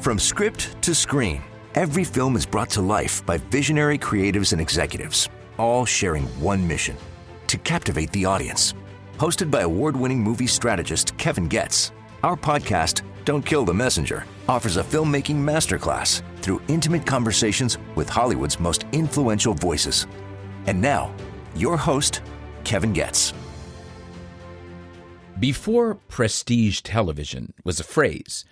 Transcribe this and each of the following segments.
From script to screen, every film is brought to life by visionary creatives and executives, all sharing one mission: to captivate the audience. Hosted by award-winning movie strategist Kevin Goetz, our podcast, Don't Kill the Messenger, offers a filmmaking masterclass through intimate conversations with Hollywood's most influential voices. And now, your host, Kevin Goetz. Before prestige television was a phrase,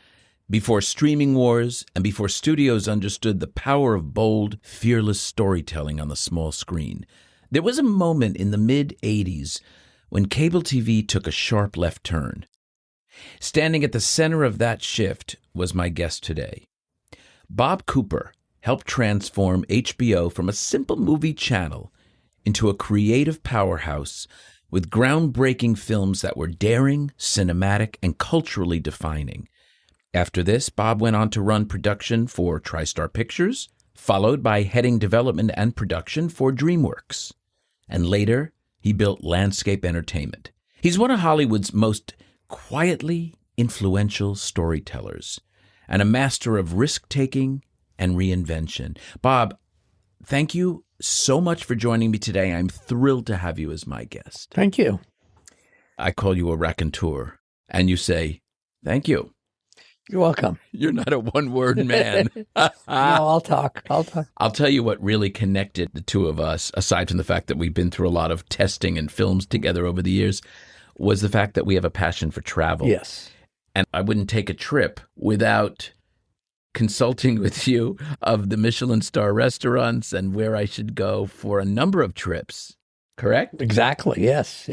before streaming wars, and before studios understood the power of bold, fearless storytelling on the small screen, there was a moment in the mid-'80s when cable TV took a sharp left turn. Standing at the center of that shift was my guest today. Bob Cooper helped transform HBO from a simple movie channel into a creative powerhouse with groundbreaking films that were daring, cinematic, and culturally defining. After this, Bob went on to run production for Tristar Pictures, followed by heading development and production for Dreamworks. And later, he built Landscape Entertainment. He's one of Hollywood's most quietly influential storytellers and a master of risk-taking and reinvention. Bob, thank you so much for joining me today. I'm thrilled to have you as my guest. Thank you. I call you a raconteur, and you say, thank you. You're welcome. You're not a one-word man. No, I'll talk. I'll tell you what really connected the two of us, aside from the fact that we've been through a lot of testing and films together over the years, was the fact that we have a passion for travel. Yes. And I wouldn't take a trip without consulting with you of the Michelin star restaurants and where I should go for a number of trips. Correct? Exactly. Yes.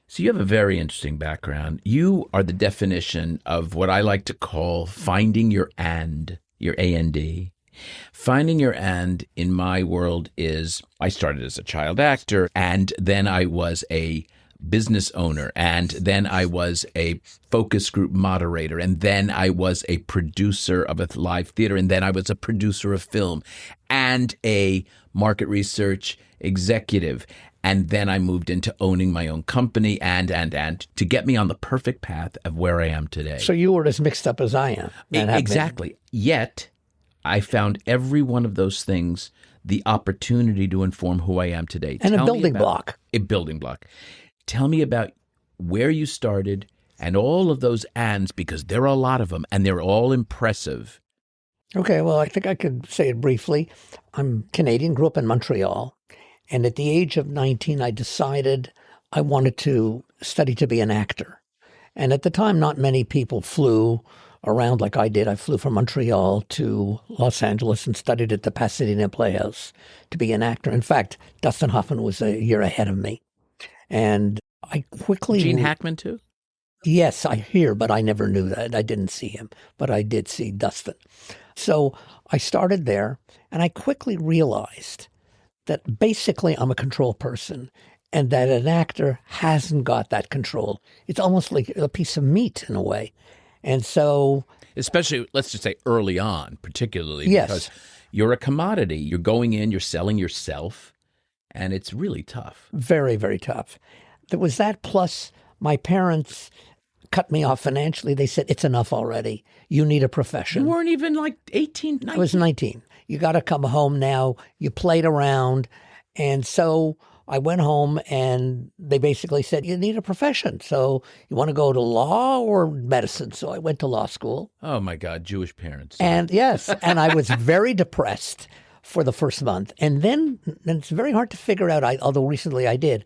So you have a very interesting background. You are the definition of what I like to call finding your and, your A-N-D. Finding your and in my world is I started as a child actor, and then I was a business owner, and then I was a focus group moderator, and then I was a producer of a live theater, and then I was a producer of film and a market research executive. And then I moved into owning my own company and to get me on the perfect path of where I am today. So you were as mixed up as I am. Exactly. Yet I found every one of those things the opportunity to inform who I am today. And a building block. A building block. Tell me about where you started and all of those ands, because there are a lot of them and they're all impressive. Okay, well, I think I could say it briefly. I'm Canadian, grew up in Montreal. And at the age of 19, I decided I wanted to study to be an actor. And at the time, not many people flew around like I did. I flew from Montreal to Los Angeles and studied at the Pasadena Playhouse to be an actor. In fact, Dustin Hoffman was a year ahead of me. And I quickly... Gene Hackman, too? Yes, I hear, but I never knew that. I didn't see him, but I did see Dustin. So I started there, and I quickly realized that basically I'm a control person and that an actor hasn't got that control. It's almost like a piece of meat in a way. And so... Especially, let's just say early on, particularly, yes, because you're a commodity. You're going in, you're selling yourself, and it's really tough. Very, very tough. There was that, plus my parents cut me off financially. They said, it's enough already. You need a profession. You weren't even like 18, 19? I was 19. You got to come home now. You played around. And so I went home and they basically said, you need a profession. So you want to go to law or medicine? So I went to law school. Oh, my God, Jewish parents. And yes, and I was very depressed for the first month. And then, and it's very hard to figure out, although recently I did,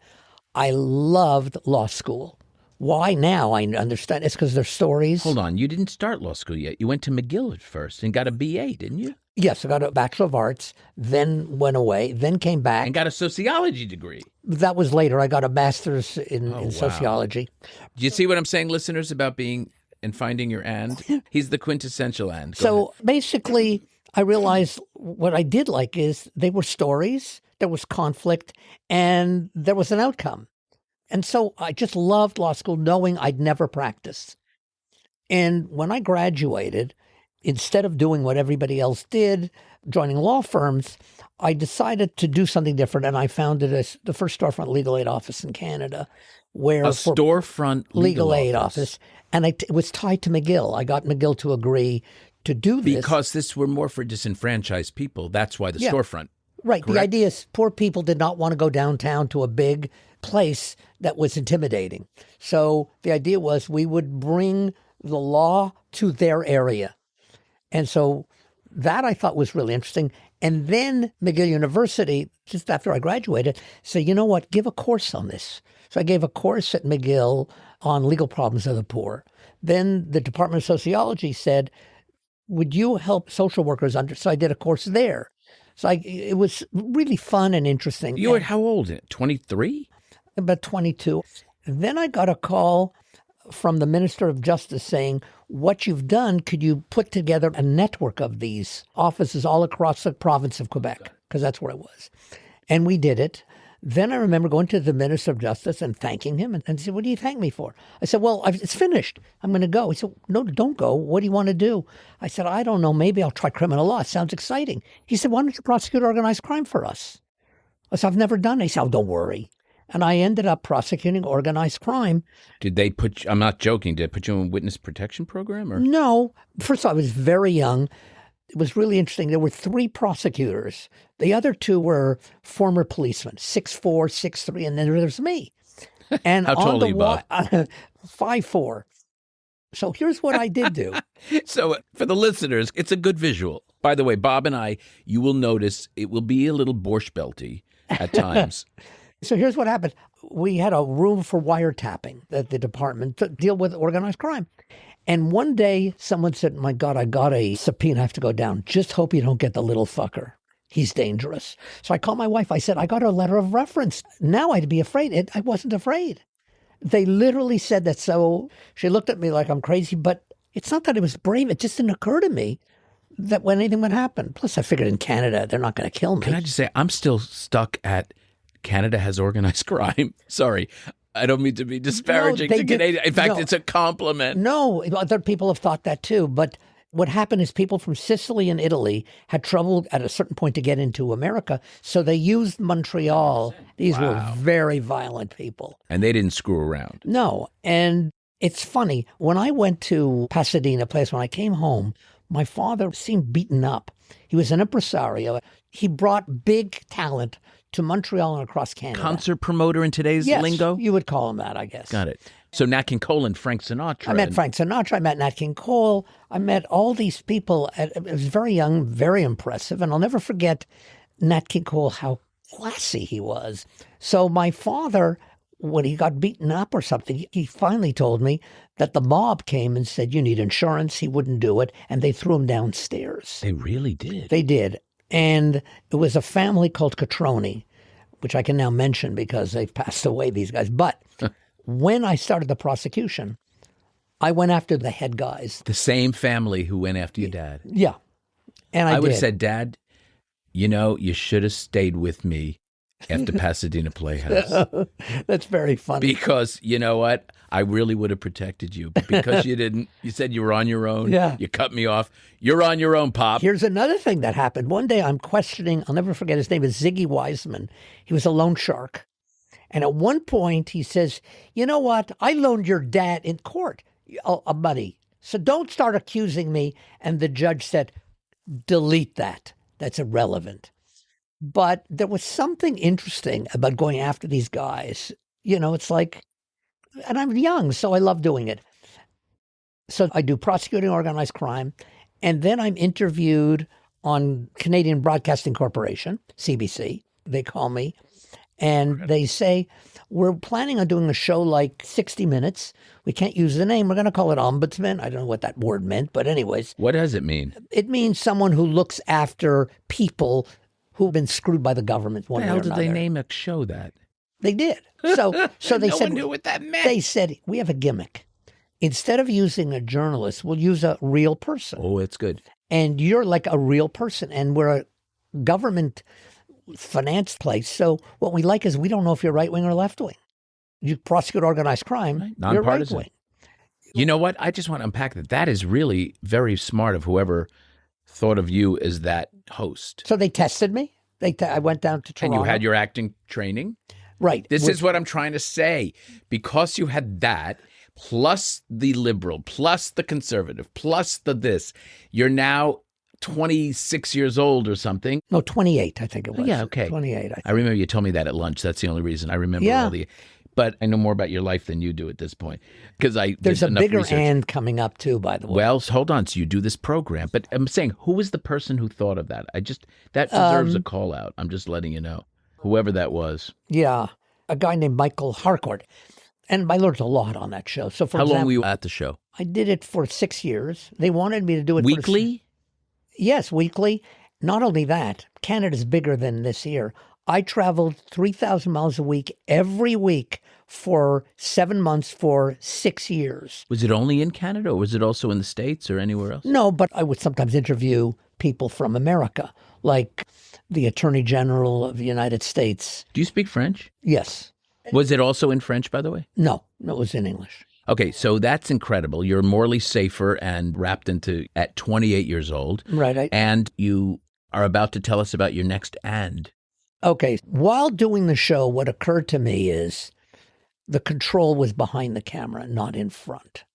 I loved law school. Why now? I understand. It's because there's stories. Hold on. You didn't start law school yet. You went to McGill at first and got a BA, didn't you? Yes, I got a Bachelor of Arts, then went away, then came back. And got a sociology degree. That was later. I got a master's in sociology. Do you see what I'm saying, listeners, about being and finding your and? He's the quintessential and. So basically, I realized what I did like is they were stories, there was conflict, and there was an outcome. And so I just loved law school, knowing I'd never practiced. And when I graduated, instead of doing what everybody else did, joining law firms, I decided to do something different. And I founded the first storefront legal aid office in Canada. Where a storefront legal aid office. And it was tied to McGill. I got McGill to agree to do this. Because this were more for disenfranchised people. That's why the storefront. Right. Correct? The idea is poor people did not want to go downtown to a big place that was intimidating. So the idea was we would bring the law to their area. And so that I thought was really interesting. And then McGill University, just after I graduated, said, you know what, give a course on this. So I gave a course at McGill on legal problems of the poor. Then the Department of Sociology said, would you help social workers So I did a course there. So it was really fun and interesting. You were how old? 23? About 22. Then I got a call from the Minister of Justice saying, what you've done, could you put together a network of these offices all across the province of Quebec? Because that's where I was. And we did it. Then I remember going to the Minister of Justice and thanking him. And he said, what do you thank me for? I said, well, it's finished. I'm going to go. He said, no, don't go. What do you want to do? I said, I don't know. Maybe I'll try criminal law. It sounds exciting. He said, why don't you prosecute organized crime for us? I said, I've never done it. He said, oh, don't worry. And I ended up prosecuting organized crime. Did they put, I'm not joking, did they put you in a witness protection program? Or? No. First of all, I was very young. It was really interesting. There were 3 prosecutors. The other 2 were former policemen, 6'4", 6'3", and then there was me. And how tall are you, Bob? 5'4". So here's what I did do. So for the listeners, it's a good visual. By the way, Bob and I, you will notice it will be a little Borscht Belty at times. So here's what happened. We had a room for wiretapping at the department to deal with organized crime. And one day someone said, my God, I got a subpoena. I have to go down. Just hope you don't get the little fucker. He's dangerous. So I called my wife. I said, I got a letter of reference. Now I'd be afraid. I wasn't afraid. They literally said that. So she looked at me like I'm crazy, but it's not that it was brave. It just didn't occur to me that when anything would happen. Plus I figured in Canada, they're not going to kill me. Can I just say, I'm still stuck at Canada has organized crime. Sorry. I don't mean to be disparaging to Canadian. In fact, it's a compliment. No, other people have thought that too. But what happened is people from Sicily and Italy had trouble at a certain point to get into America. So they used Montreal. These were very violent people. And they didn't screw around. No. And it's funny. When I went to Pasadena Playhouse, when I came home, my father seemed beaten up. He was an impresario. He brought big talent to Montreal and across Canada. Concert promoter in today's lingo? You would call him that, I guess. Got it. So Nat King Cole and Frank Sinatra. I met Frank Sinatra. I met Nat King Cole. I met all these people. I was very young, very impressive. And I'll never forget Nat King Cole, how classy he was. So my father, when he got beaten up or something, he finally told me that the mob came and said, you need insurance. He wouldn't do it. And they threw him downstairs. They really did. They did. And it was a family called Catroni, which I can now mention because they've passed away, these guys. But when I started the prosecution, I went after the head guys. The same family who went after your dad. Yeah. And I would did. have said, Dad, you should have stayed with me after Pasadena Playhouse. That's very funny. Because you know what? I really would have protected you. But because you didn't, you said you were on your own. Yeah. You cut me off. You're on your own, Pop. Here's another thing that happened. One day I'm questioning, I'll never forget, his name is Ziggy Wiseman. He was a loan shark. And at one point he says, you know what? I loaned your dad in court a money. So don't start accusing me. And the judge said, delete that. That's irrelevant. But there was something interesting about going after these guys. You know, it's like, and I'm young, so I love doing it. So I do prosecuting organized crime, and then I'm interviewed on Canadian Broadcasting Corporation, CBC. They call me, and they say, we're planning on doing a show like 60 Minutes. We can't use the name. We're going to call it Ombudsman. I don't know what that word meant, but anyways. What does it mean? It means someone who looks after people who've been screwed by the government one way or another. How did they name a show that? They did. So they no said, one knew what that meant. They said, we have a gimmick. Instead of using a journalist, we'll use a real person. Oh, it's good. And you're like a real person. And we're a government financed place. So what we like is we don't know if you're right wing or left wing. You prosecute organized crime, right. You're right wing. You know what? I just want to unpack that. That is really very smart of whoever thought of you as that host. So they tested me. I went down to Toronto. And you had your acting training? Right. This is what I'm trying to say. Because you had that, plus the liberal, plus the conservative, plus the this. You're now 26 years old or something. No, 28, I think it was. Oh, yeah, okay. 28, I think. I remember you told me that at lunch. That's the only reason I remember all the... But I know more about your life than you do at this point because There's a bigger research. and coming up too, by the way. Well, hold on. So you do this program, but I'm saying, who was the person who thought of that? That deserves a call out. I'm just letting you know, whoever that was. Yeah, a guy named Michael Harcourt, and I learned a lot on that show. So, for How example, long were you at the show? I did it for 6 years. They wanted me to do it weekly. Yes, weekly. Not only that, Canada's bigger than this here. I traveled 3,000 miles a week every week for 7 months for 6 years. Was it only in Canada or was it also in the States or anywhere else? No, but I would sometimes interview people from America, like the Attorney General of the United States. Do you speak French? Yes. Was it also in French, by the way? No, it was in English. Okay, so that's incredible. You're morally safer and wrapped into at 28 years old. Right. And you are about to tell us about your next and. Okay, while doing the show, what occurred to me is the control was behind the camera, not in front.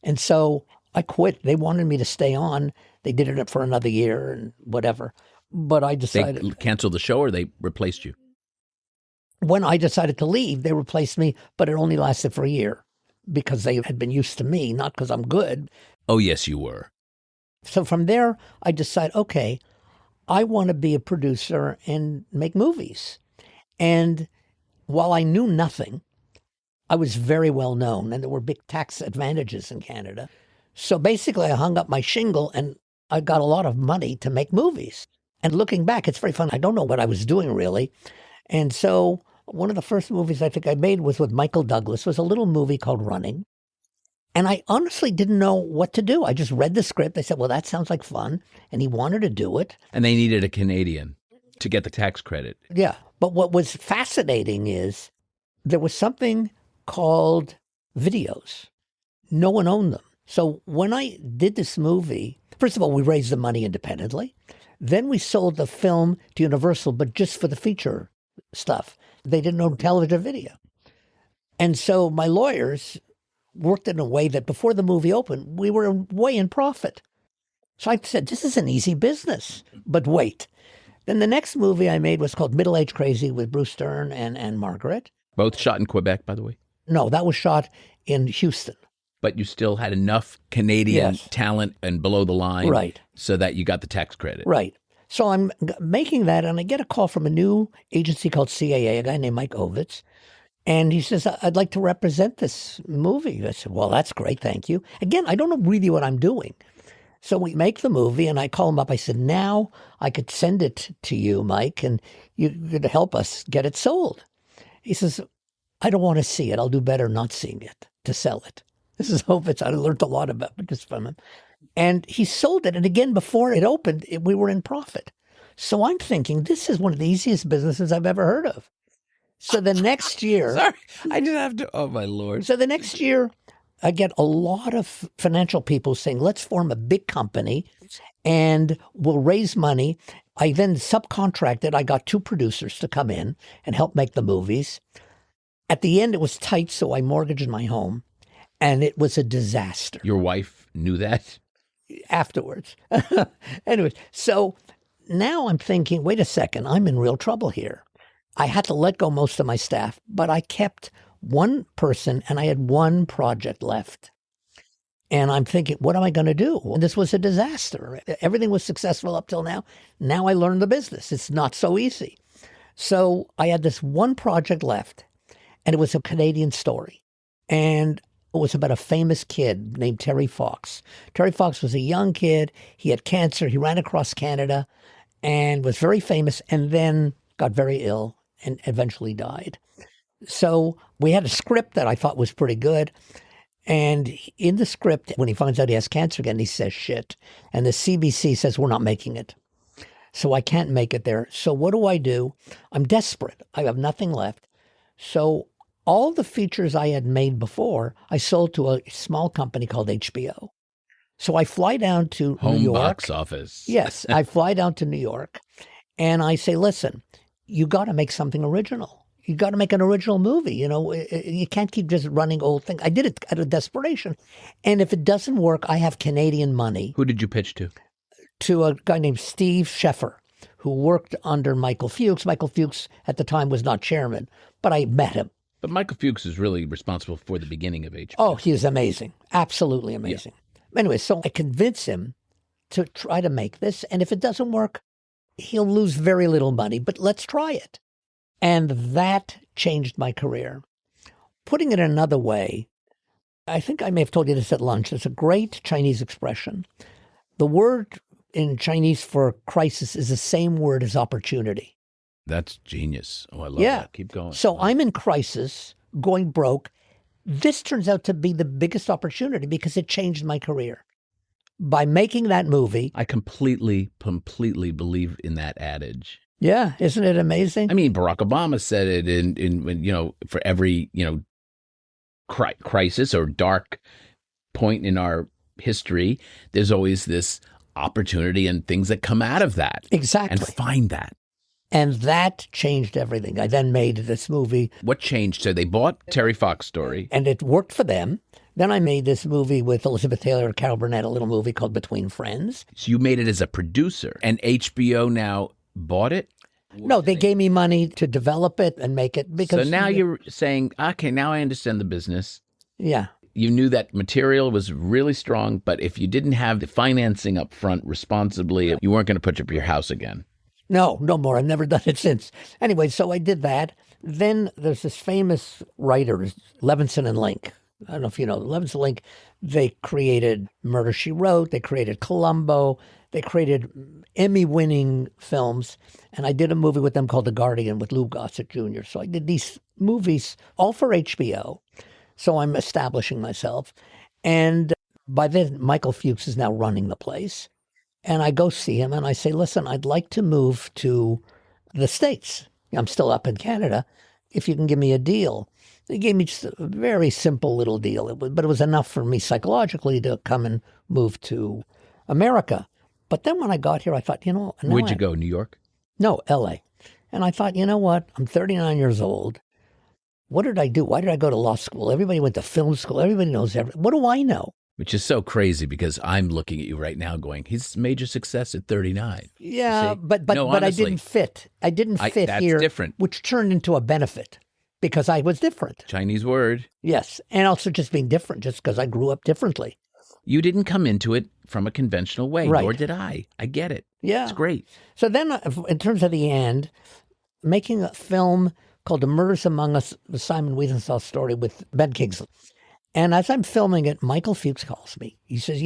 And so I quit. They wanted me to stay on. They did it for another year and whatever. But I decided... They canceled the show or they replaced you? When I decided to leave, they replaced me, but it only lasted for a year because they had been used to me, not because I'm good. Oh, yes, you were. So from there, I decided, okay, I want to be a producer and make movies. And while I knew nothing, I was very well known and there were big tax advantages in Canada. So basically I hung up my shingle and I got a lot of money to make movies. And looking back, it's very fun. I don't know what I was doing really. And so one of the first movies I think I made was with Michael Douglas. It was a little movie called Running. And I honestly didn't know what to do. I just read the script. I said, well, that sounds like fun. And he wanted to do it. And they needed a Canadian to get the tax credit. Yeah. But what was fascinating is there was something called videos. No one owned them. So when I did this movie, first of all, we raised the money independently. Then we sold the film to Universal, but just for the feature stuff. They didn't own television video. And so my lawyers worked in a way that before the movie opened, we were way in profit. So I said, this is an easy business. But wait. Then the next movie I made was called Middle Age Crazy with Bruce Dern and Margaret. Both shot in Quebec, by the way? No, that was shot in Houston. But you still had enough Canadian talent and below the line so that you got the tax credit. Right. So I'm making that, and I get a call from a new agency called CAA, a guy named Mike Ovitz. And he says, I'd like to represent this movie. I said, well, that's great. Thank you. Again, I don't know really what I'm doing. So we make the movie and I call him up. I said, now I could send it to you, Mike, and you could help us get it sold. He says, I don't want to see it. I'll do better not seeing it to sell it. This is Ovitz. I learned a lot about this from him. And he sold it. And again, before it opened, we were in profit. So I'm thinking, this is one of the easiest businesses I've ever heard of. So the next year... Sorry, I just have to... Oh, my Lord. So the next year, I get a lot of financial people saying, let's form a big company and we'll raise money. I then subcontracted. I got 2 producers to come in and help make the movies. At the end, it was tight, so I mortgaged my home. And it was a disaster. Your wife knew that? Afterwards. Anyway, so now I'm thinking, wait a second, I'm in real trouble here. I had to let go most of my staff, but I kept one person and I had one project left. And I'm thinking, what am I going to do? And this was a disaster. Everything was successful up till now. Now I learned the business. It's not so easy. So I had this one project left, and it was a Canadian story. And it was about a famous kid named Terry Fox. Terry Fox was a young kid. He had cancer. He ran across Canada and was very famous and then got very ill and eventually died. So we had a script that I thought was pretty good. And in the script, when he finds out he has cancer again, he says shit. And the CBC says, we're not making it. So I can't make it there. So what do? I'm desperate. I have nothing left. So all the features I had made before, I sold to a small company called HBO. So I fly down to New York. Home box office. Yes, I fly down to New York and I say, listen, you got to make something original. You got to make an original movie. You can't keep just running old things. I did it out of desperation. And if it doesn't work, I have Canadian money. Who did you pitch to? To a guy named Steve Sheffer, who worked under Michael Fuchs. Michael Fuchs at the time was not chairman, but I met him. But Michael Fuchs is really responsible for the beginning of HBO. Oh, he is amazing. Absolutely amazing. Yeah. Anyway, so I convince him to try to make this. And if it doesn't work, he'll lose very little money, but let's try it. And that changed my career. Putting it another way, I think I may have told you this at lunch. There's a great Chinese expression. The word in Chinese for crisis is the same word as opportunity. That's genius. Oh, I love that. Keep going. So I'm in crisis, going broke. This turns out to be the biggest opportunity because it changed my career. By making that movie. I completely believe in that adage. Yeah. Isn't it amazing? I mean, Barack Obama said it in for every, crisis or dark point in our history, there's always this opportunity and things that come out of that. Exactly. And find that. And that changed everything. I then made this movie. What changed? So they bought Terry Fox Story. And it worked for them. Then I made this movie with Elizabeth Taylor and Carol Burnett, a little movie called Between Friends. So you made it as a producer. And HBO now bought it? No, they gave me money to develop it and make it. Because so now you're saying, okay, now I understand the business. Yeah. You knew that material was really strong, but if you didn't have the financing up front responsibly, you weren't going to put up your house again. No, no more. I've never done it since. Anyway, so I did that. Then there's this famous writer, Levinson and Link. I don't know if you know Levinson and Link. They created Murder, She Wrote. They created Columbo. They created Emmy-winning films. And I did a movie with them called The Guardian with Lou Gossett Jr. So I did these movies all for HBO. So I'm establishing myself. And by then, Michael Fuchs is now running the place. And I go see him and I say, listen, I'd like to move to the States. I'm still up in Canada. If you can give me a deal. They gave me just a very simple little deal, but it was enough for me psychologically to come and move to America. But then when I got here, I thought, Where'd you go, New York? No, LA. And I thought, you know what? I'm 39 years old. What did I do? Why did I go to law school? Everybody went to film school. Everybody knows everything. What do I know? Which is so crazy because I'm looking at you right now going, he's major success at 39. Yeah, but I didn't fit. I didn't fit that's here, different. Which turned into a benefit because I was different. Chinese word. Yes, and also just being different just because I grew up differently. You didn't come into it from a conventional way, right. Nor did I. I get it. Yeah. It's great. So then in terms of the end, making a film called The Murders Among Us, the Simon Wiesenthal story with Ben Kingsley. And as I'm filming it, Michael Fuchs calls me. He says,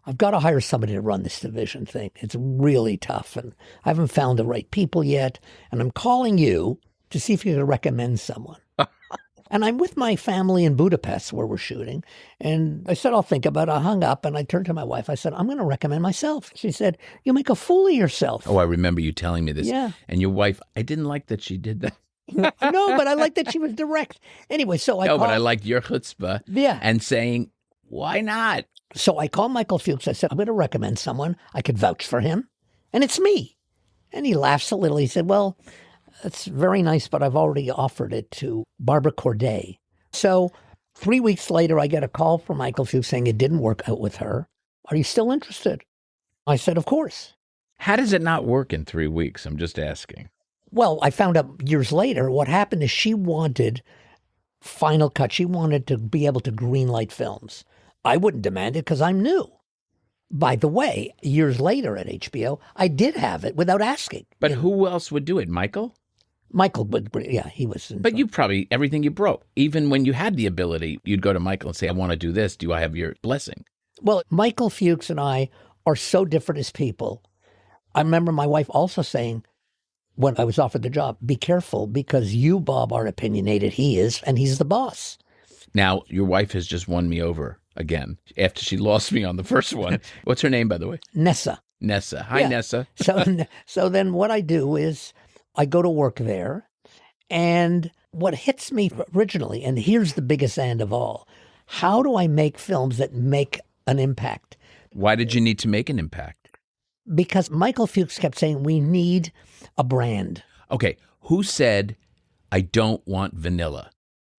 I've got to hire somebody to run this division thing. It's really tough, and I haven't found the right people yet. And I'm calling you to see if you could recommend someone. And I'm with my family in Budapest where we're shooting. And I said, I'll think about it. I hung up, and I turned to my wife. I said, I'm going to recommend myself. She said, you make a fool of yourself. Oh, I remember you telling me this. Yeah. And your wife, I didn't like that she did that. No, but I like that she was direct. Anyway, so I but I liked your chutzpah. Yeah. And saying, why not? So I called Michael Fuchs. I said, I'm going to recommend someone. I could vouch for him. And it's me. And he laughs a little. He said, well, it's very nice, but I've already offered it to Barbara Corday. So 3 weeks later, I get a call from Michael Fuchs saying it didn't work out with her. Are you still interested? I said, of course. How does it not work in 3 weeks? I'm just asking. Well, I found out years later what happened is she wanted final cut. She wanted to be able to greenlight films. I wouldn't demand it because I'm new. By the way, years later at HBO, I did have it without asking. But who else would do it? Michael? Michael would, yeah, he was. But you probably, everything you broke, even when you had the ability, you'd go to Michael and say, I want to do this. Do I have your blessing? Well, Michael Fuchs and I are so different as people. I remember my wife also saying, when I was offered the job, be careful because you, Bob, are opinionated. He is, and he's the boss. Now, your wife has just won me over again after she lost me on the first one. What's her name, by the way? Nessa. Nessa. Hi, Yeah. Nessa. So then what I do is I go to work there, and what hits me originally, and here's the biggest end of all, how do I make films that make an impact? Why did you need to make an impact? Because Michael Fuchs kept saying, we need a brand. Okay, who said, I don't want vanilla.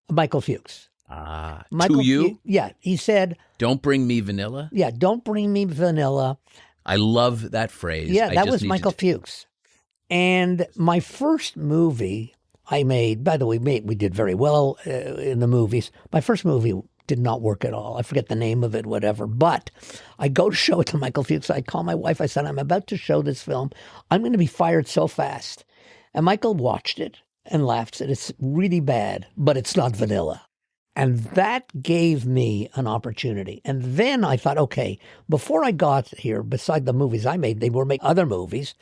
Michael Fuchs. To you? Yeah, he said, don't bring me vanilla? Yeah, don't bring me vanilla. I love that phrase. Yeah, that was Michael Fuchs. And my first movie I made, by the way, we did very well in the movies. My first movie did not work at all. I forget the name of it, whatever. But I go to show it to Michael Fuchs. I call my wife. I said, I'm about to show this film. I'm going to be fired so fast. And Michael watched it and laughed, said, it's really bad, but it's not vanilla. And that gave me an opportunity. And then I thought, okay, before I got here, beside the movies I made, they were making other movies,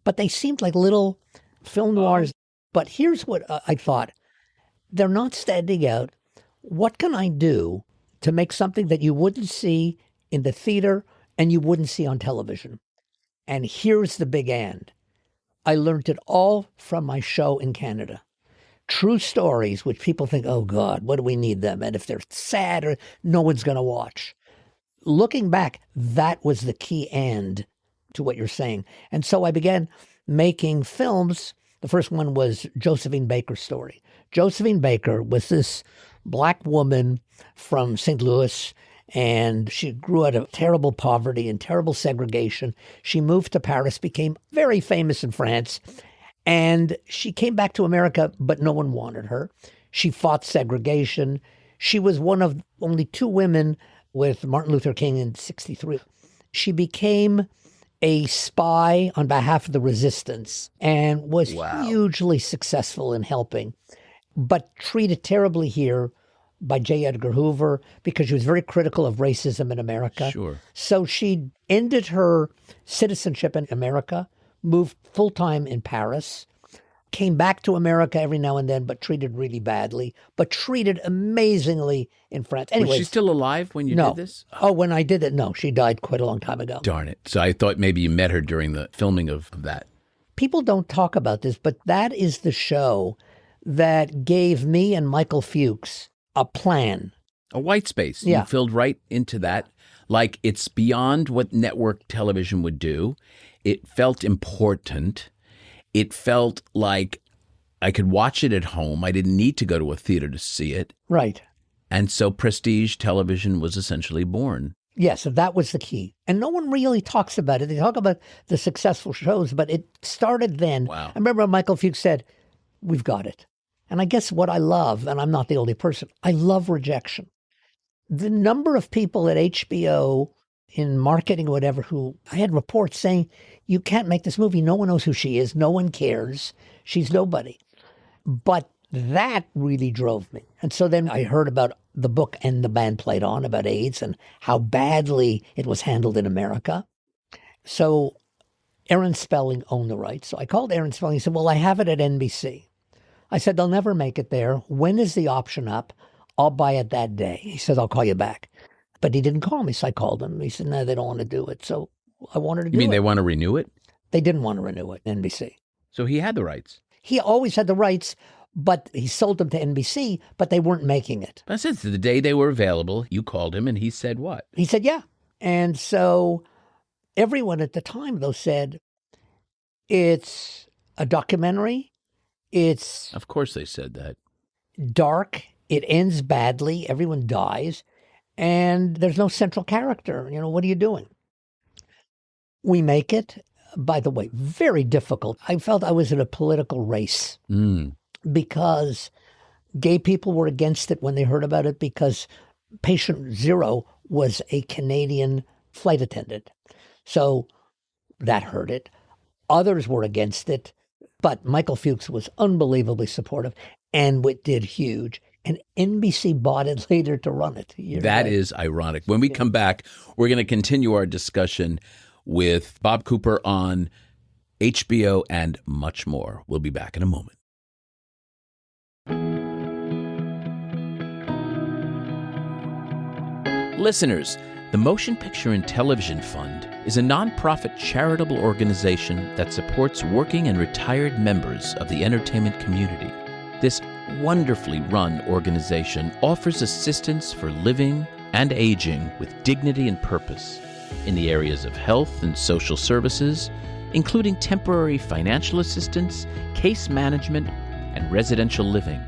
but they seemed like little film noirs. But here's what I thought. They're not standing out. What can I do to make something that you wouldn't see in the theater and you wouldn't see on television? And here's the big and. I learned it all from my show in Canada. True stories, which people think, oh, God, what do we need them? And if they're sad, or no one's going to watch. Looking back, that was the key and to what you're saying. And so I began making films. The first one was Josephine Baker Story. Josephine Baker was this Black woman from St. Louis, and she grew out of terrible poverty and terrible segregation. She moved to Paris, became very famous in France, and she came back to America, but no one wanted her. She fought segregation. She was one of only 2 women with Martin Luther King in 1963. She became a spy on behalf of the resistance and was hugely successful in helping, but treated terribly here by J. Edgar Hoover because she was very critical of racism in America. Sure. So she ended her citizenship in America, moved full-time in Paris, came back to America every now and then, but treated really badly, but treated amazingly in France. Anyways, was she still alive when you did this? Oh, when I did it, no. She died quite a long time ago. Darn it. So I thought maybe you met her during the filming of that. People don't talk about this, but that is the show that gave me and Michael Fuchs a plan. A white space. Yeah. You filled right into that. Like, it's beyond what network television would do. It felt important. It felt like I could watch it at home. I didn't need to go to a theater to see it. Right. And so prestige television was essentially born. Yes, that was the key. And no one really talks about it. They talk about the successful shows, but it started then. Wow. I remember Michael Fuchs said, we've got it. And I guess what I love, and I'm not the only person, I love rejection. The number of people at HBO in marketing or whatever who I had reports saying, you can't make this movie. No one knows who she is. No one cares. She's nobody. But that really drove me. And so then I heard about the book And the Band Played On about AIDS and how badly it was handled in America. So Aaron Spelling owned the rights. So I called Aaron Spelling. He said, well, I have it at NBC. I said, they'll never make it there. When is the option up? I'll buy it that day. He said, I'll call you back. But he didn't call me, so I called him. He said, no, they don't want to do it. So I wanted to do it. You mean they want to renew it? They didn't want to renew it, NBC. So he had the rights. He always had the rights, but he sold them to NBC, but they weren't making it. That's it. The day they were available, you called him and he said what? He said, yeah. And so everyone at the time, though, said, it's a documentary. It's Of course they said that. dark. It ends badly. Everyone dies. And there's no central character. You know, what are you doing? We make it. By the way, very difficult. I felt I was in a political race because gay people were against it when they heard about it because Patient Zero was a Canadian flight attendant. So that hurt it. Others were against it. But Michael Fuchs was unbelievably supportive, and it did huge. And NBC bought it later to run it. That is ironic. When we come back, we're going to continue our discussion with Bob Cooper on HBO and much more. We'll be back in a moment. Listeners, the Motion Picture and Television Fund is a nonprofit charitable organization that supports working and retired members of the entertainment community. This wonderfully run organization offers assistance for living and aging with dignity and purpose in the areas of health and social services, including temporary financial assistance, case management, and residential living,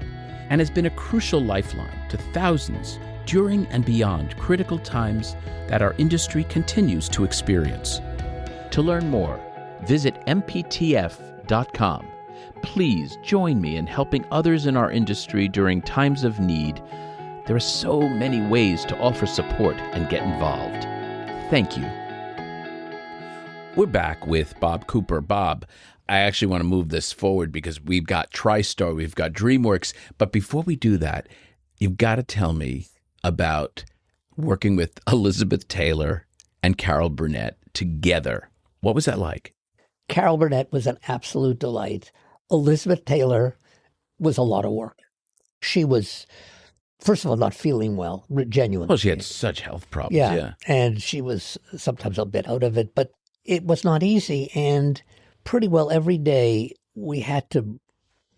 and has been a crucial lifeline to thousands during and beyond critical times that our industry continues to experience. To learn more, visit mptf.com. Please join me in helping others in our industry during times of need. There are so many ways to offer support and get involved. Thank you. We're back with Bob Cooper. Bob, I actually want to move this forward because we've got Tristar, we've got Dreamworks. But before we do that, you've got to tell me about working with Elizabeth Taylor and Carol Burnett together. What was that like? Carol Burnett was an absolute delight. Elizabeth Taylor was a lot of work. She was, first of all, not feeling well, genuinely. Well, she had such health problems. Yeah, and she was sometimes a bit out of it, but it was not easy. And pretty well every day we had to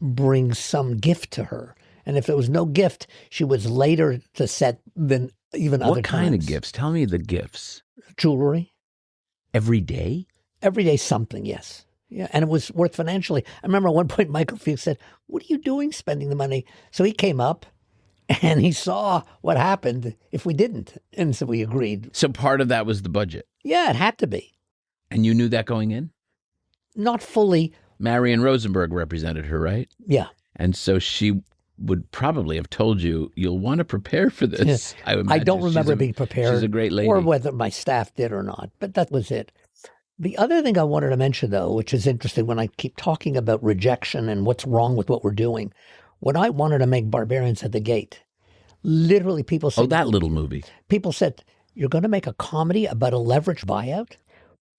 bring some gift to her. And if there was no gift, she was later to set than even other times. What kind of gifts? Tell me the gifts. Jewelry. Every day? Every day something, yes. Yeah, and it was worth financially. I remember at one point Michael Fuchs said, "What are you doing spending the money?" So he came up and he saw what happened if we didn't. And so we agreed. So part of that was the budget? Yeah, it had to be. And you knew that going in? Not fully. Marion Rosenberg represented her, right? Yeah. And so she would probably have told you, you'll want to prepare for this. I don't remember being prepared. She's a great lady. Or whether my staff did or not, but that was it. The other thing I wanted to mention, though, which is interesting when I keep talking about rejection and what's wrong with what we're doing, when I wanted to make Barbarians at the Gate, literally people said... Oh, that little movie. People said, "You're going to make a comedy about a leveraged buyout?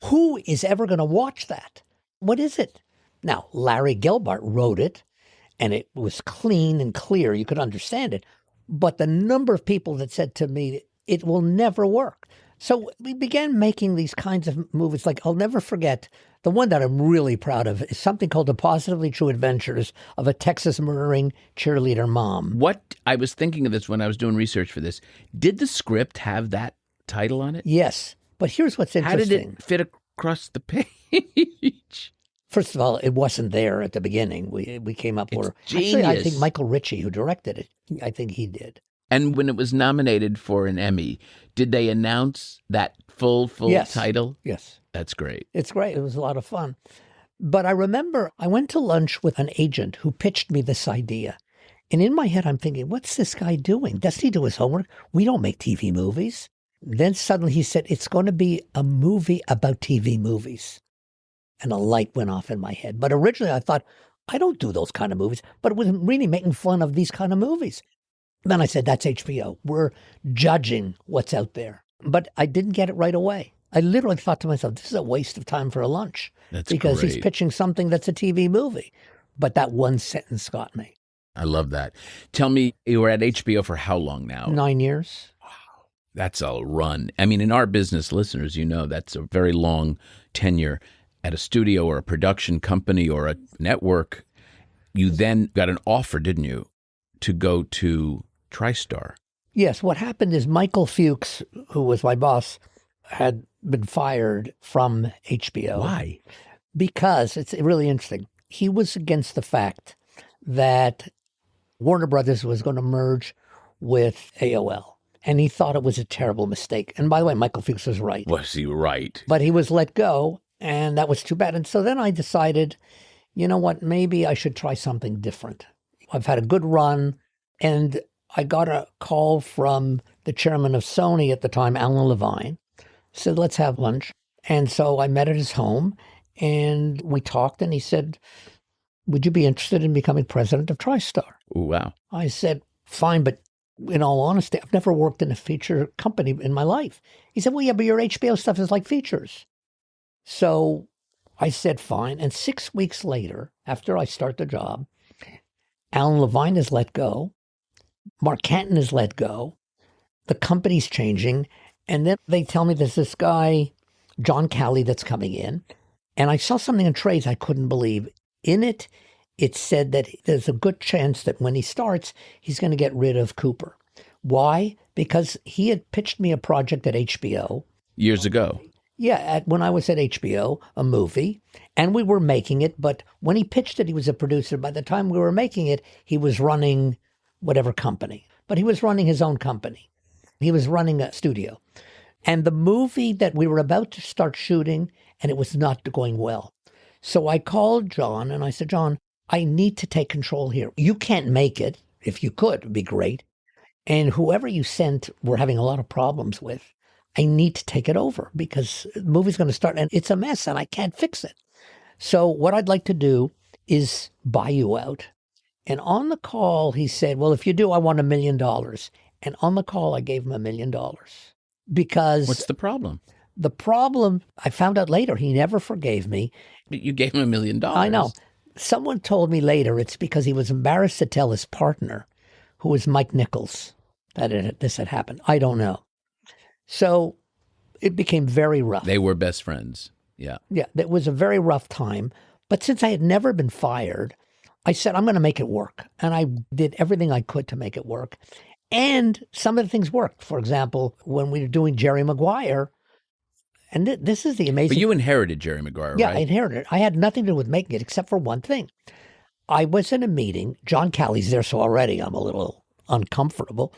Who is ever going to watch that? What is it?" Now, Larry Gelbart wrote it, and it was clean and clear. You could understand it. But the number of people that said to me, it will never work. So we began making these kinds of movies. Like, I'll never forget, the one that I'm really proud of is something called The Positively True Adventures of a Texas Murdering Cheerleader Mom. What? I was thinking of this when I was doing research for this. Did the script have that title on it? Yes. But here's what's interesting. How did it fit across the page? First of all, it wasn't there at the beginning. We came up with... Actually, I think Michael Ritchie, who directed it, I think he did. And when it was nominated for an Emmy, did they announce that full title? Yes. That's great. It's great. It was a lot of fun. But I remember I went to lunch with an agent who pitched me this idea. And in my head, I'm thinking, what's this guy doing? Does he do his homework? We don't make TV movies. Then suddenly he said, it's going to be a movie about TV movies. And a light went off in my head. But originally I thought, I don't do those kind of movies. But it was really making fun of these kind of movies. Then I said, that's HBO. We're judging what's out there. But I didn't get it right away. I literally thought to myself, this is a waste of time for a lunch. That's because great. He's pitching something that's a TV movie. But that one sentence got me. I love that. Tell me, you were at HBO for how long now? 9 years. Wow. That's a run. I mean, in our business, listeners, you know, that's a very long tenure at a studio or a production company or a network. You then got an offer, didn't you, to go to Tristar? Yes. What happened is Michael Fuchs, who was my boss, had been fired from HBO. Why? Because it's really interesting. He was against the fact that Warner Brothers was going to merge with AOL. And he thought it was a terrible mistake. And by the way, Michael Fuchs was right. Was he right? But he was let go, and that was too bad. And so then I decided, you know what, maybe I should try something different. I've had a good run, and I got a call from the chairman of Sony at the time, Alan Levine, said, let's have lunch. And so I met at his home, and we talked, and he said, would you be interested in becoming president of Tristar? Ooh, wow. I said, fine, but in all honesty, I've never worked in a feature company in my life. He said, well, yeah, but your HBO stuff is like features. So I said, fine. And 6 weeks later, after I start the job, Alan Levine is let go. Mark Canton is let go. The company's changing. And then they tell me there's this guy, John Calley, that's coming in. And I saw something in trades I couldn't believe. In it, it said that there's a good chance that when he starts, he's going to get rid of Cooper. Why? Because he had pitched me a project at HBO. Years ago. Yeah, when I was at HBO, a movie, and we were making it, but when he pitched it, he was a producer. By the time we were making it, he was running whatever company, but he was running his own company. He was running a studio. And the movie that we were about to start shooting, and it was not going well. So I called John and I said, John, I need to take control here. You can't make it. If you could, it'd be great. And whoever you sent, we're having a lot of problems with. I need to take it over because the movie's going to start and it's a mess and I can't fix it. So what I'd like to do is buy you out. And on the call, he said, well, if you do, I want $1 million. And on the call, I gave him $1 million because... What's the problem? The problem, I found out later, he never forgave me. You gave him $1 million. I know. Someone told me later it's because he was embarrassed to tell his partner, who was Mike Nichols, that this had happened. I don't know. So it became very rough. They were best friends. Yeah. Yeah, it was a very rough time. But since I had never been fired, I said, I'm going to make it work. And I did everything I could to make it work. And some of the things worked. For example, when we were doing Jerry Maguire, and this is the amazing... But you inherited Jerry Maguire, yeah, right? Yeah, I inherited it. I had nothing to do with making it except for one thing. I was in a meeting. John Calley's there, so already I'm a little uncomfortable.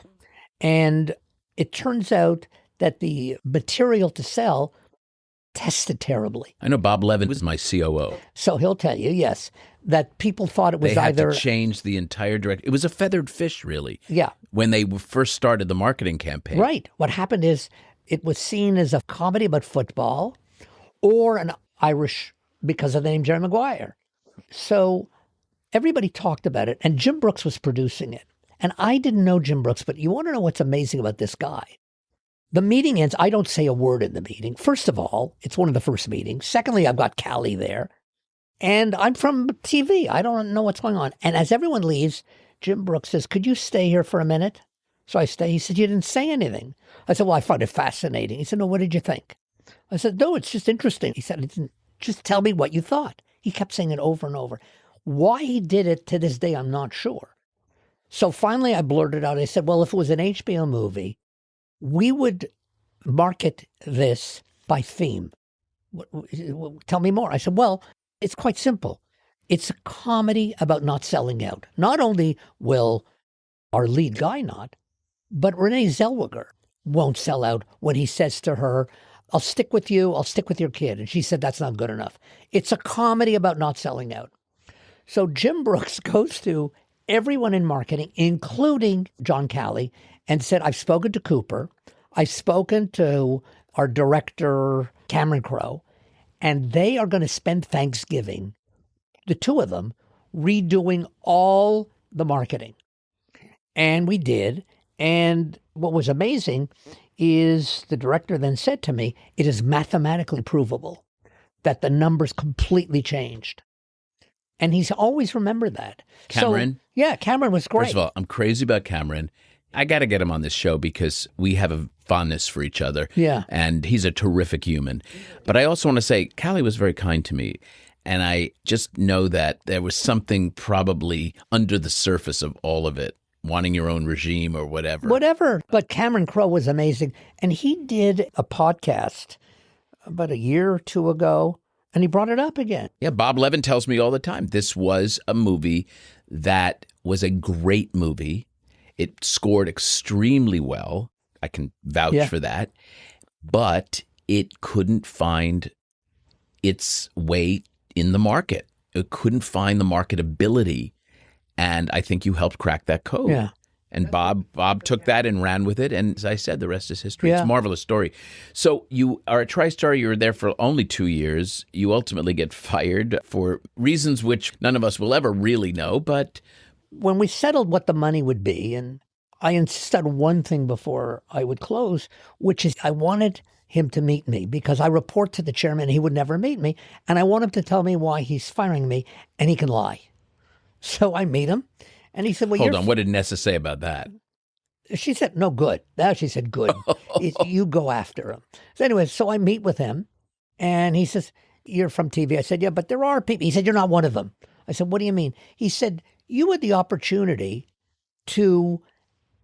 And it turns out that the material to sell tested terribly. I know Bob Levin was my COO. So he'll tell you, yes, that people thought it was they had either... to change the entire direction. It was a feathered fish, really. Yeah. When they first started the marketing campaign. Right. What happened is it was seen as a comedy about football or an Irish because of the name Jerry Maguire. So everybody talked about it, and Jim Brooks was producing it. And I didn't know Jim Brooks, but you want to know what's amazing about this guy? The meeting ends. I don't say a word in the meeting. First of all, it's one of the first meetings. Secondly, I've got Callie there. And I'm from TV. I don't know what's going on. And as everyone leaves, Jim Brooks says, could you stay here for a minute? So I stay. He said, you didn't say anything. I said, well, I find it fascinating. He said, no, what did you think? I said, no, it's just interesting. He said, just tell me what you thought. He kept saying it over and over. Why he did it to this day, I'm not sure. So finally I blurted out. I said, well, if it was an HBO movie, we would market this by theme. Tell me more. I said, well, it's quite simple. It's a comedy about not selling out. Not only will our lead guy not, but Renee Zellweger won't sell out when he says to her, I'll stick with you, I'll stick with your kid. And she said, that's not good enough. It's a comedy about not selling out. So Jim Brooks goes to everyone in marketing, including John Calley, and said, I've spoken to Cooper, I've spoken to our director, Cameron Crowe, and they are going to spend Thanksgiving, the two of them, redoing all the marketing. And we did. And what was amazing is the director then said to me, it is mathematically provable that the numbers completely changed. And he's always remembered that. Cameron? So, yeah, Cameron was great. First of all, I'm crazy about Cameron. I got to get him on this show because we have a fondness for each other. Yeah. And he's a terrific human. But I also want to say, Callie was very kind to me. And I just know that there was something probably under the surface of all of it, wanting your own regime or whatever. Whatever. But Cameron Crowe was amazing. And he did a podcast about a year or two ago, and he brought it up again. Yeah, Bob Levin tells me all the time, this was a movie that was a great movie. It scored extremely well. I can vouch for that. But it couldn't find its way in the market. It couldn't find the marketability. And I think you helped crack that code. Yeah. And Bob took that and ran with it. And as I said, the rest is history. Yeah. It's a marvelous story. So you are at TriStar. You were there for only 2 years. You ultimately get fired for reasons which none of us will ever really know. But when we settled what the money would be, and I insisted on one thing before I would close, which is I wanted him to meet me because I report to the chairman and he would never meet me. And I want him to tell me why he's firing me, and he can lie. So I meet him. And he said, well, hold on. What did Nessa say about that? She said, no, good. Now she said, good. You go after him. So anyway, so I meet with him and he says, you're from TV. I said, yeah, but there are people. He said, you're not one of them. I said, what do you mean? He said, you had the opportunity to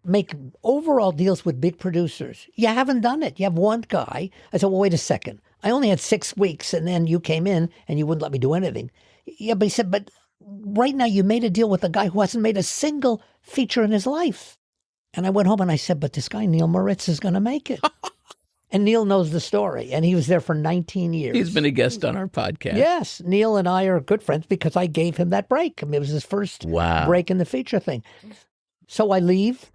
make overall deals with big producers. You haven't done it. You have one guy. I said, well, wait a second. I only had 6 weeks, and then you came in and you wouldn't let me do anything. Yeah, but he said, but right now you made a deal with a guy who hasn't made a single feature in his life. And I went home and I said, but this guy, Neil Moritz, is going to make it. And Neil knows the story, and he was there for 19 years. He's been a guest on our podcast. Yes, Neil and I are good friends because I gave him that break. I mean, it was his first break in the feature thing. So I leave,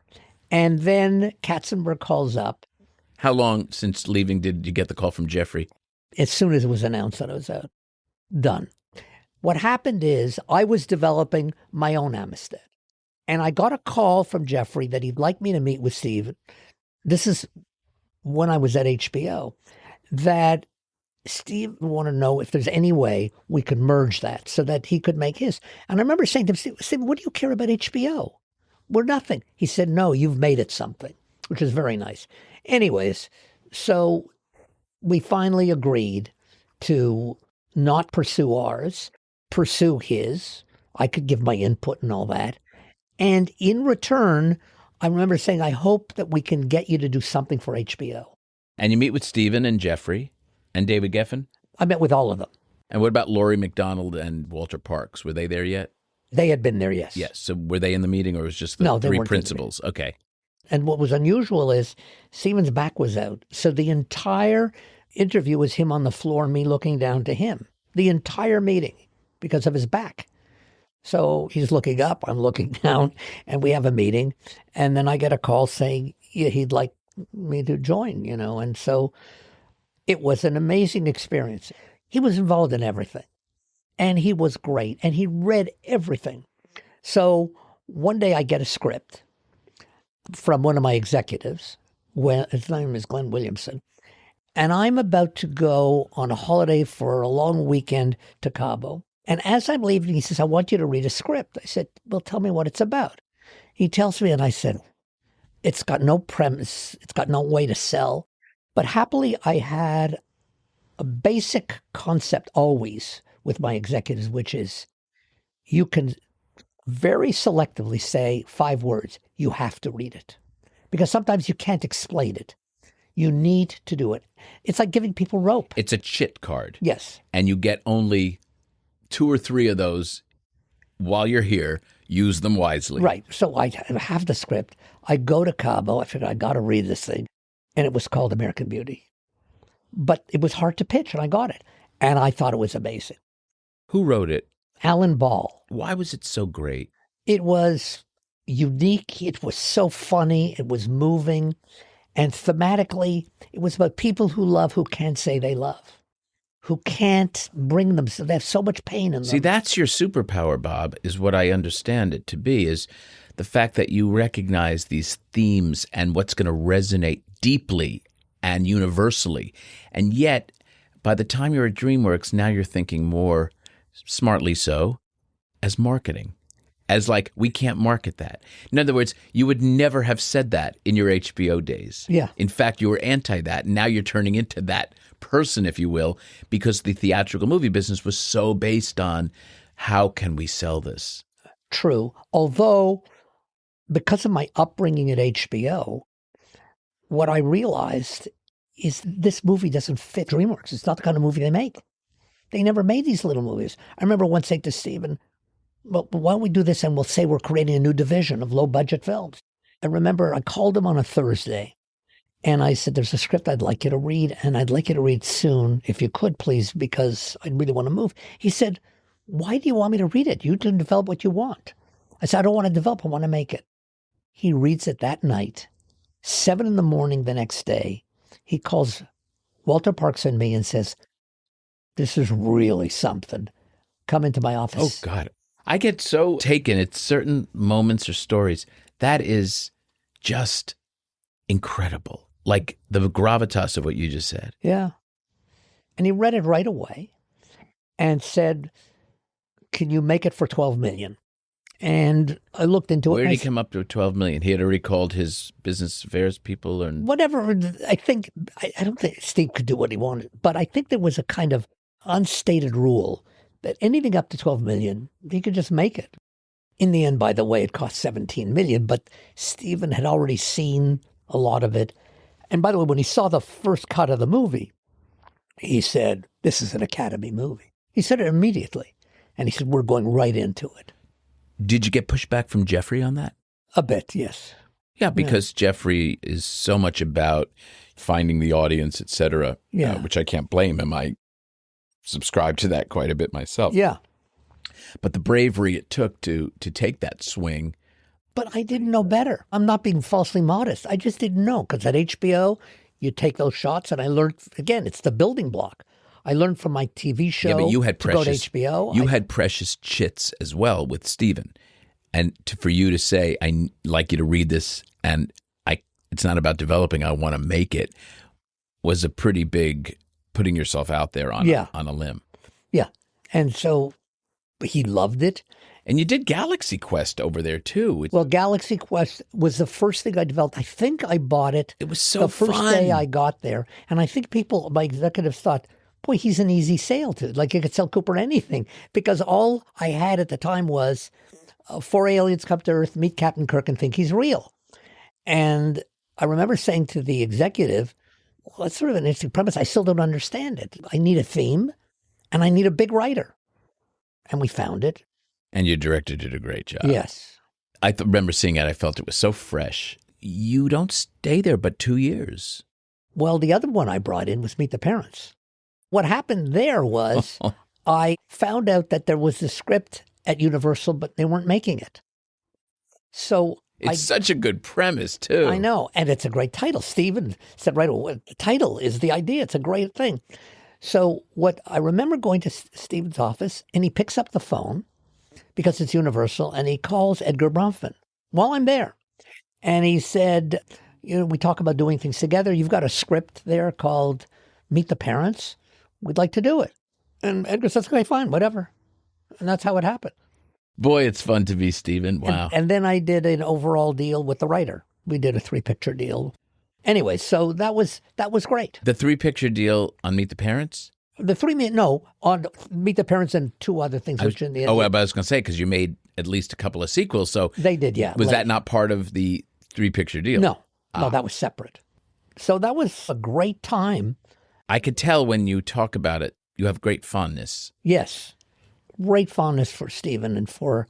and then Katzenberg calls up. How long since leaving did you get the call from Jeffrey? As soon as it was announced that I was out. Done. What happened is I was developing my own Amistad, and I got a call from Jeffrey that he'd like me to meet with Steven. This is when I was at HBO, that Steve wanted to know if there's any way we could merge that so that he could make his. And I remember saying to him, Steve, what do you care about HBO? We're nothing. He said, no, you've made it something, which is very nice. Anyways, so we finally agreed to not pursue ours, pursue his. I could give my input and all that. And in return, I remember saying, I hope that we can get you to do something for HBO. And you meet with Steven and Jeffrey and David Geffen? I met with all of them. And what about Laurie McDonald and Walter Parks? Were they there yet? They had been there, yes. Yes. So were they in the meeting, or was just the three principals? Okay. And what was unusual is Steven's back was out. So the entire interview was him on the floor and me looking down to him. The entire meeting, because of his back. So he's looking up, I'm looking down, and we have a meeting. And then I get a call saying he'd like me to join, And so it was an amazing experience. He was involved in everything. And he was great. And he read everything. So one day I get a script from one of my executives. His name is Glenn Williamson. And I'm about to go on a holiday for a long weekend to Cabo. And as I'm leaving, he says, I want you to read a script. I said, well, tell me what it's about. He tells me, and I said, it's got no premise. It's got no way to sell. But happily, I had a basic concept always with my executives, which is you can very selectively say 5 words. You have to read it. Because sometimes you can't explain it. You need to do it. It's like giving people rope. It's a chit card. Yes. And you get only 2 or 3 of those while you're here. Use them wisely. Right. So I have the script. I go to Cabo. I figured I got to read this thing. And it was called American Beauty. But it was hard to pitch, and I got it. And I thought it was amazing. Who wrote it? Alan Ball. Why was it so great? It was unique. It was so funny. It was moving. And thematically, it was about people who love who can't say they love, who can't bring them. So they have so much pain in them. See, that's your superpower, Bob, is what I understand it to be, is the fact that you recognize these themes and what's going to resonate deeply and universally. And yet, by the time you're at DreamWorks, now you're thinking more, smartly so, as marketing. As like, we can't market that. In other words, you would never have said that in your HBO days. Yeah. In fact, you were anti that. Now you're turning into that person, if you will, because the theatrical movie business was so based on how can we sell this? True. Although, because of my upbringing at HBO, what I realized is this movie doesn't fit DreamWorks. It's not the kind of movie they make. They never made these little movies. I remember once saying to Steven, well, why don't we do this and we'll say we're creating a new division of low-budget films. I remember I called him on a Thursday, and I said, there's a script I'd like you to read, and I'd like you to read soon, if you could, please, because I really want to move. He said, why do you want me to read it? You can develop what you want. I said, I don't want to develop, I want to make it. He reads it that night. 7 a.m. the next day, he calls Walter Parks and me and says, this is really something. Come into my office. Oh, God. I get so taken at certain moments or stories. That is just incredible. Like the gravitas of what you just said. Yeah. And he read it right away and said, can you make it for $12 million? And I looked into it. Where did he come up to $12 million? He had already called his business affairs people, or whatever. I don't think Steve could do what he wanted, but I think there was a kind of unstated rule that anything up to $12 million, he could just make it. In the end, by the way, it cost $17 million, but Steven had already seen a lot of it. And by the way, when he saw the first cut of the movie, He said, "This is an Academy movie." He said it immediately. And he said, "We're going right into it." Did you get pushback from Jeffrey on that? A bit, yes. Yeah, because Jeffrey is so much about finding the audience, et cetera, which I can't blame him. I subscribe to that quite a bit myself. Yeah. But the bravery it took to take that swing. But I didn't know better. I'm not being falsely modest. I just didn't know, because at HBO, you take those shots, and I learned, again, it's the building block. I learned from my TV show but you had to go to HBO. You had precious chits as well with Steven. And for you to say, I'd like you to read this, and it's not about developing, I want to make it, was a pretty big putting yourself out there on a limb. Yeah. And so he loved it. And you did Galaxy Quest over there, too. Well, Galaxy Quest was the first thing I developed. I think I bought it. It was so the first fun. day I got there. And I think my executives thought, boy, he's an easy sale to. Like, you could sell Cooper anything. Because all I had at the time was 4 aliens come to Earth, meet Captain Kirk, and think he's real. And I remember saying to the executive, well, that's sort of an interesting premise. I still don't understand it. I need a theme, and I need a big writer. And we found it. And your director did a great job. Yes. I remember seeing it. I felt it was so fresh. You don't stay there but 2 years. Well, the other one I brought in was Meet the Parents. What happened there was I found out that there was a script at Universal, but they weren't making it. So it's such a good premise, too. I know. And it's a great title. Steven said right away, the title is the idea. It's a great thing. So what I remember going to Steven's office, and he picks up the phone because it's Universal, and he calls Edgar Bronfman while I'm there. And he said, we talk about doing things together. You've got a script there called Meet the Parents. We'd like to do it. And Edgar says, okay, fine, whatever. And that's how it happened. Boy, it's fun to be Steven. Wow. And then I did an overall deal with the writer. We did a 3-picture deal. Anyway, so that was great. The 3-picture deal on Meet the Parents? On Meet the Parents and 2 other things. But I was going to say, because you made at least a couple of sequels. So they did, yeah. Was that not part of the 3-picture deal? No, that was separate. So that was a great time. I could tell when you talk about it, you have great fondness. Yes. Great fondness for Steven and for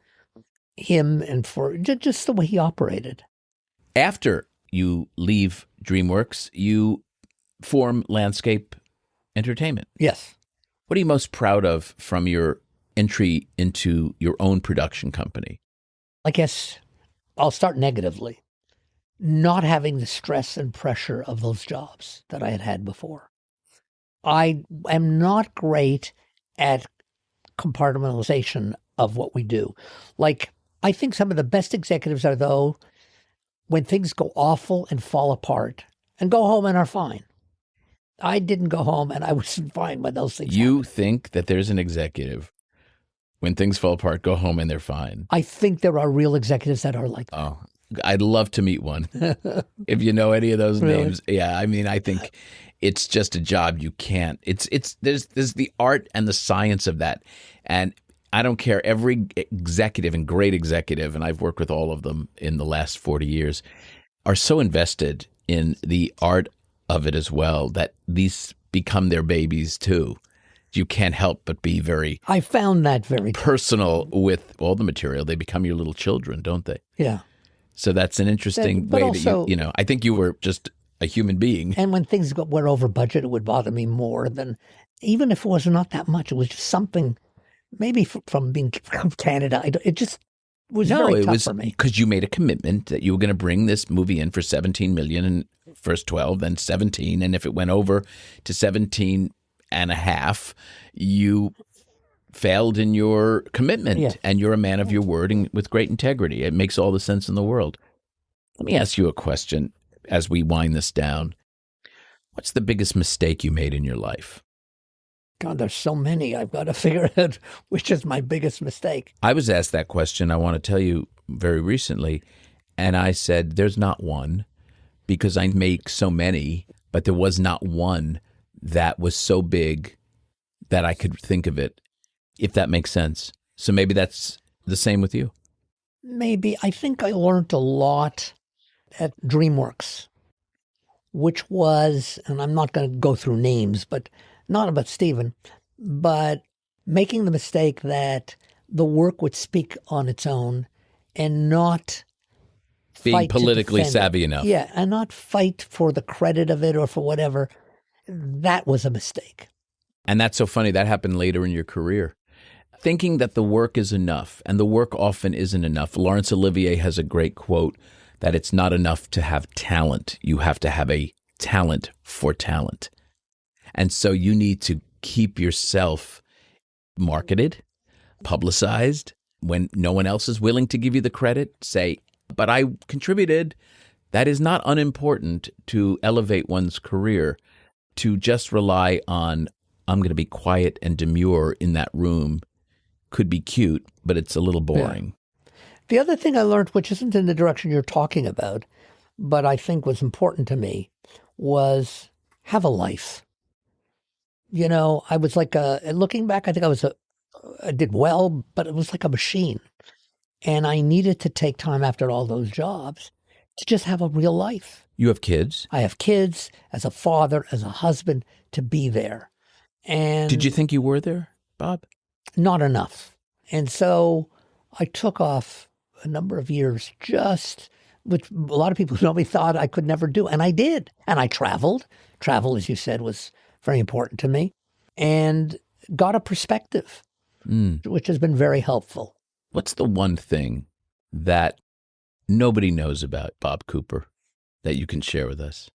him and for just the way he operated. After you leave Dreamworks, you form Landscape Entertainment. Yes. What are you most proud of from your entry into your own production company? I guess I'll start negatively. Not having the stress and pressure of those jobs that I had had before. I am not great at compartmentalization of what we do. Like, I think some of the best executives are, though, when things go awful and fall apart and go home and are fine. I didn't go home and I was fine when those things happened. Think that there's an executive, when things fall apart, go home and they're fine? I think there are real executives that are like that. Oh, I'd love to meet one. If you know any of those Really? names. Yeah, I mean, I think it's just a job you can't. There's the art and the science of that. And I don't care, every executive and great executive, and I've worked with all of them in the last 40 years, are so invested in the art of it as well that these become their babies too. You can't help but be very I found that very personal with all the material. They become your little children, don't they? Yeah. So that's an interesting way also, that you I think you were just a human being. And when things were over budget, it would bother me more than, even if it was not that much, it was just something, maybe from being from Canada. It just was very tough for me. Because you made a commitment that you were going to bring this movie in for $17 million in first 12, then 17. And if it went over to 17 and a half, you failed in your commitment. Yes. And you're a man of your word and with great integrity. It makes all the sense in the world. Let me ask you a question as we wind this down. What's the biggest mistake you made in your life? God, there's so many. I've got to figure out which is my biggest mistake. I was asked that question, I want to tell you, very recently, and I said, there's not one, because I make so many, but there was not one that was so big that I could think of it, if that makes sense. So maybe that's the same with you. Maybe. I think I learned a lot at Dreamworks, which was, and I'm not going to go through names, but not about Steven, but making the mistake that the work would speak on its own and not Being fight politically to defend savvy it. enough. Yeah, and not fight for the credit of it or for whatever. That was a mistake. And that's so funny. That happened later in your career. Thinking that the work is enough, and the work often isn't enough. Laurence Olivier has a great quote that it's not enough to have talent. You have to have a talent for talent. And so you need to keep yourself marketed, publicized. When no one else is willing to give you the credit, say, but I contributed. That is not unimportant to elevate one's career. To just rely on, I'm going to be quiet and demure in that room could be cute, but it's a little boring. Yeah. The other thing I learned, which isn't in the direction you're talking about, but I think was important to me, was have a life. You know, I was like looking back, I think I did well, but it was like a machine. And I needed to take time after all those jobs to just have a real life. You have kids? I have kids, as a father, as a husband, to be there. And did you think you were there, Bob? Not enough. And so I took off a number of years just, which a lot of people who know me thought I could never do. And I did. And I traveled. Travel, as you said, was very important to me. And got a perspective, which has been very helpful. What's the one thing that nobody knows about Bob Cooper that you can share with us?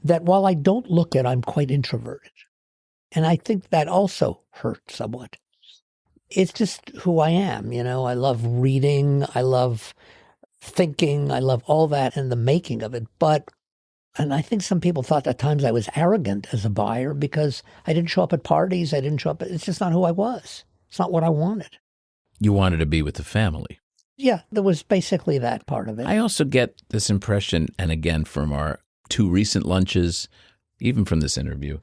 That while I don't look it, I'm quite introverted. And I think that also hurt somewhat. It's just who I am. You know, I love reading. I love thinking. I love all that and the making of it. And I think some people thought at times I was arrogant as a buyer because I didn't show up at parties. It's just not who I was. It's not what I wanted. You wanted to be with the family. Yeah, there was basically that part of it. I also get this impression, and again from our two recent lunches, even from this interview,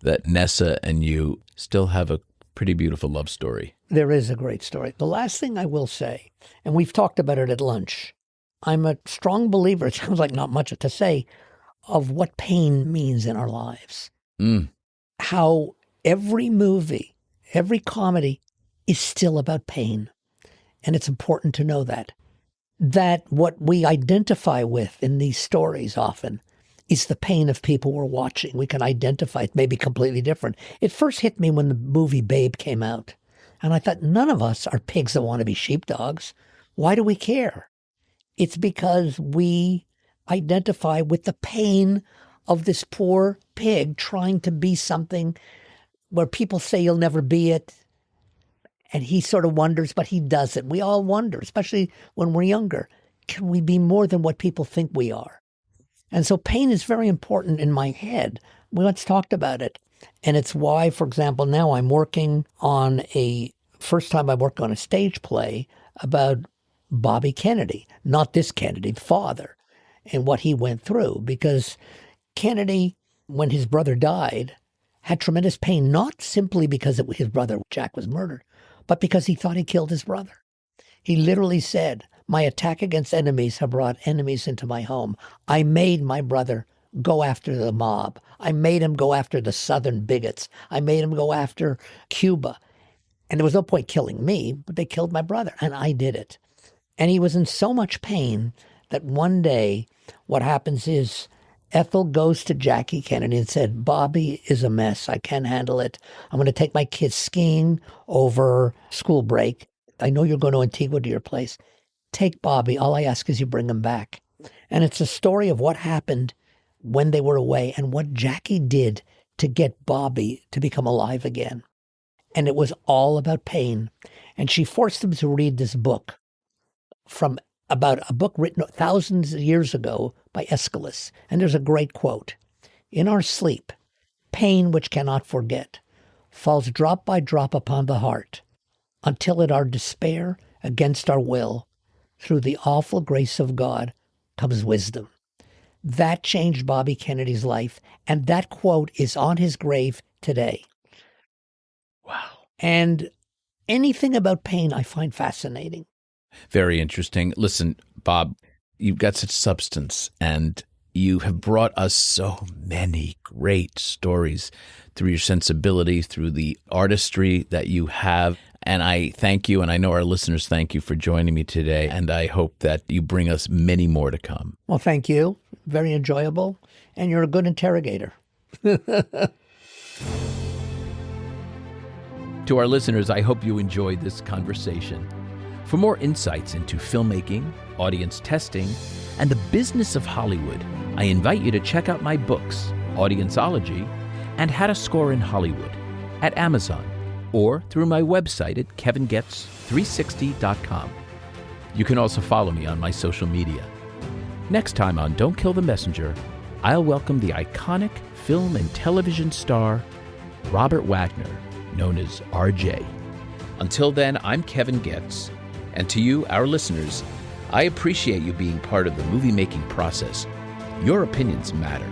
that Nessa and you still have a pretty beautiful love story. There is a great story. The last thing I will say, and we've talked about it at lunch, I'm a strong believer, it sounds like not much to say, of what pain means in our lives. How every movie, every comedy is still about pain. And it's important to know that. That what we identify with in these stories often is the pain of people we're watching. We can identify it may be completely different. It first hit me when the movie Babe came out. And I thought, none of us are pigs that want to be sheepdogs. Why do we care? It's because we identify with the pain of this poor pig trying to be something where people say you'll never be it. And he sort of wonders, but he doesn't. We all wonder, especially when we're younger. Can we be more than what people think we are? And so pain is very important in my head. We once talked about it. And it's why, for example, now I'm working on first time I worked on a stage play about Bobby Kennedy, not this Kennedy, the father, and what he went through. Because Kennedy, when his brother died, had tremendous pain, not simply because his brother Jack was murdered, but because he thought he killed his brother. He literally said, my attack against enemies have brought enemies into my home. I made my brother go after the mob. I made him go after the Southern bigots. I made him go after Cuba. And there was no point killing me, but they killed my brother, and I did it. And he was in so much pain that one day what happens is Ethel goes to Jackie Kennedy and said, Bobby is a mess. I can't handle it. I'm going to take my kids skiing over school break. I know you're going to Antigua to your place. Take Bobby. All I ask is you bring him back. And it's a story of what happened when they were away and what Jackie did to get Bobby to become alive again. And it was all about pain. And she forced him to read this book from about a book written thousands of years ago by Aeschylus. And there's a great quote. In our sleep, pain which cannot forget falls drop by drop upon the heart until at our despair against our will, through the awful grace of God, comes wisdom. That changed Bobby Kennedy's life. And that quote is on his grave today. Wow. And anything about pain I find fascinating. Very interesting. Listen, Bob, you've got such substance and You have brought us so many great stories through your sensibility, through the artistry that you have. And I thank you, and I know our listeners thank you for joining me today, and I hope that you bring us many more to come. Well, thank you. Very enjoyable, and you're a good interrogator. To our listeners, I hope you enjoyed this conversation. For more insights into filmmaking, audience testing, and the business of Hollywood, I invite you to check out my books, Audienceology and How to Score in Hollywood, at Amazon, or through my website at kevingoetz360.com. You can also follow me on my social media. Next time on Don't Kill the Messenger, I'll welcome the iconic film and television star, Robert Wagner, known as RJ. Until then, I'm Kevin Goetz, and to you, our listeners, I appreciate you being part of the movie-making process. Your opinions matter.